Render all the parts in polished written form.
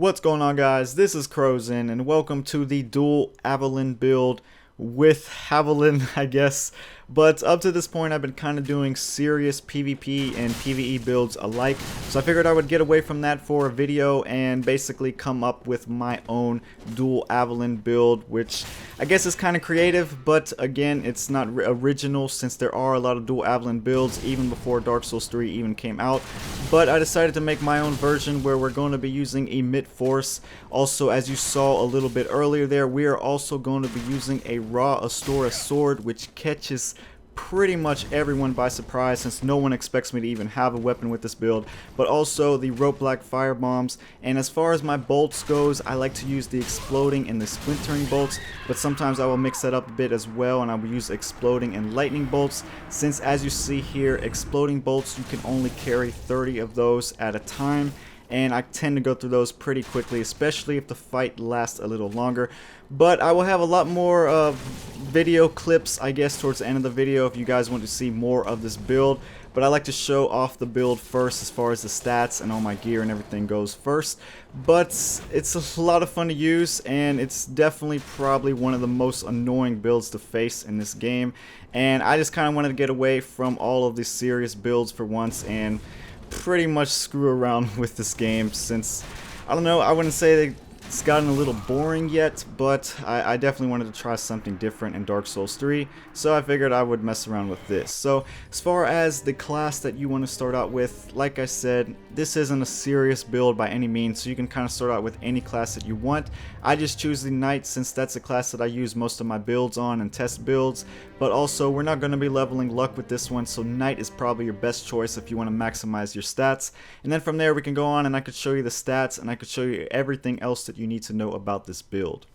What's going on, guys? This is Crozin and welcome to the Dual Avelyn build with Havelyn, I guess. But up to this point I've been kind of doing serious PvP and PvE builds alike, so I figured I would get away from that for a video and basically come up with my own Dual Avelyn build, which I guess is kind of creative, but again, it's not original since there are a lot of Dual Avelyn builds even before Dark Souls 3 even came out. But I decided to make my own version where we're going to be using Emit Force. Also, as you saw a little bit earlier there, we are also going to be using a raw Astora sword, which catches pretty much everyone by surprise since no one expects me to even have a weapon with this build, but also the rope black fire bombs. And as far as my bolts goes, I like to use the exploding and the splintering bolts, but sometimes I will mix that up a bit as well and I will use exploding and lightning bolts, since as you see here, exploding bolts, you can only carry 30 of those at a time, and I tend to go through those pretty quickly, especially if the fight lasts a little longer. But I will have a lot more video clips, I guess, towards the end of the video if you guys want to see more of this build. But I like to show off the build first as far as the stats and all my gear and everything goes first. But it's a lot of fun to use, and it's definitely probably one of the most annoying builds to face in this game. And I just kind of wanted to get away from all of these serious builds for once and pretty much screw around with this game, since I don't know, I wouldn't say that it's gotten a little boring yet, but I definitely wanted to try something different in Dark Souls 3, so I figured I would mess around with this. So as far as the class that you want to start out with, like I said, this isn't a serious build by any means, so you can kind of start out with any class that you want. I just choose the Knight since that's a class that I use most of my builds on and test builds, but also we're not going to be leveling luck with this one, so Knight is probably your best choice if you want to maximize your stats. And then from there we can go on and I could show you the stats and I could show you everything else that you need to know about this build.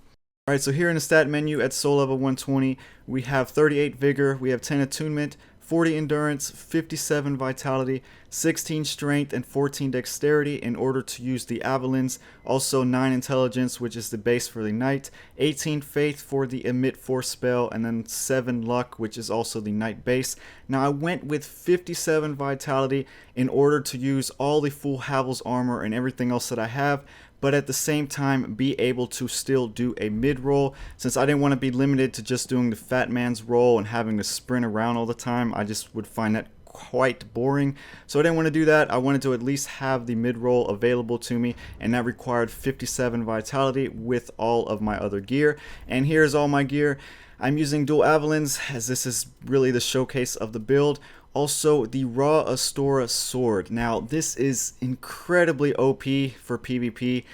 Alright, so here in the stat menu at soul level 120, we have 38 Vigor, we have 10 Attunement, 40 Endurance, 57 Vitality, 16 Strength, and 14 Dexterity in order to use the Avelyns. Also 9 Intelligence, which is the base for the Knight, 18 Faith for the Emit Force spell, and then 7 Luck, which is also the Knight base. Now I went with 57 Vitality in order to use all the full Havel's armor and everything else that I have, but at the same time be able to still do a mid roll, since I didn't want to be limited to just doing the fat man's roll and having to sprint around all the time. I just would find that quite boring, so I didn't want to do that. I wanted to at least have the mid roll available to me, and that required 57 vitality with all of my other gear. And here's all my gear. I'm using Dual Avelyns, as this is really the showcase of the build. Also, the raw Astora sword. Now, this is incredibly OP for PvP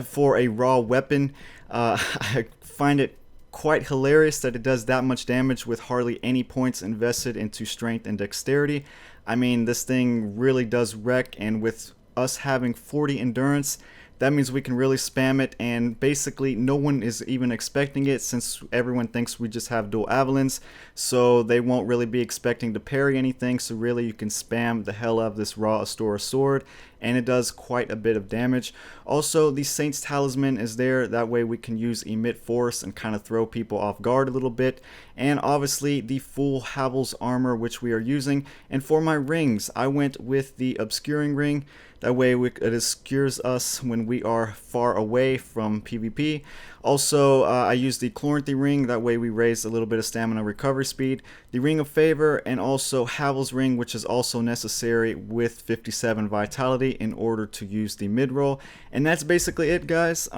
for a raw weapon. I find it quite hilarious that it does that much damage with hardly any points invested into strength and dexterity. I mean, this thing really does wreck, and with us having 40 endurance, that means we can really spam it, and basically no one is even expecting it since everyone thinks we just have Dual Avelyns, so they won't really be expecting to parry anything, so really you can spam the hell out of this raw Astora sword, and it does quite a bit of damage. Also, the Saint's Talisman is there, that way we can use Emit Force and kind of throw people off guard a little bit, and obviously the full Havel's armor, which we are using. And for my rings, I went with the Obscuring Ring. That way it obscures us when we are far away from PvP. Also, I use the Chloranthy ring, that way we raise a little bit of stamina recovery speed. The Ring of Favor, and also Havel's ring, which is also necessary with 57 vitality in order to use the mid-roll. And that's basically it, guys.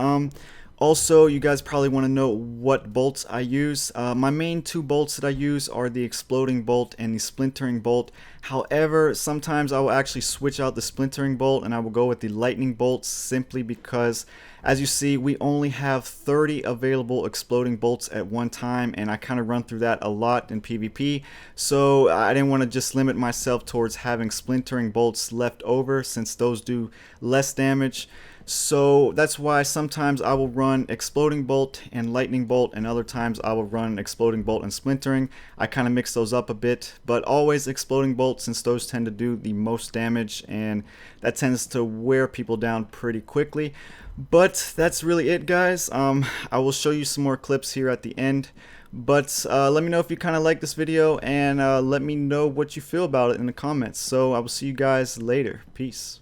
Also, you guys probably want to know what bolts I use. My main two bolts that I use are the Exploding Bolt and the Splintering Bolt. However, sometimes I will actually switch out the Splintering Bolt and I will go with the Lightning Bolt, simply because, as you see, we only have 30 available Exploding Bolts at one time, and I kind of run through that a lot in PvP. So I didn't want to just limit myself towards having Splintering Bolts left over, since those do less damage. So that's why sometimes I will run Exploding Bolt and Lightning Bolt, and other times I will run Exploding Bolt and Splintering. I kind of mix those up a bit, but always Exploding Bolt, since those tend to do the most damage, and that tends to wear people down pretty quickly. But that's really it, guys. I will show you some more clips here at the end. But let me know if you kind of like this video, and let me know what you feel about it in the comments. So I will see you guys later. Peace.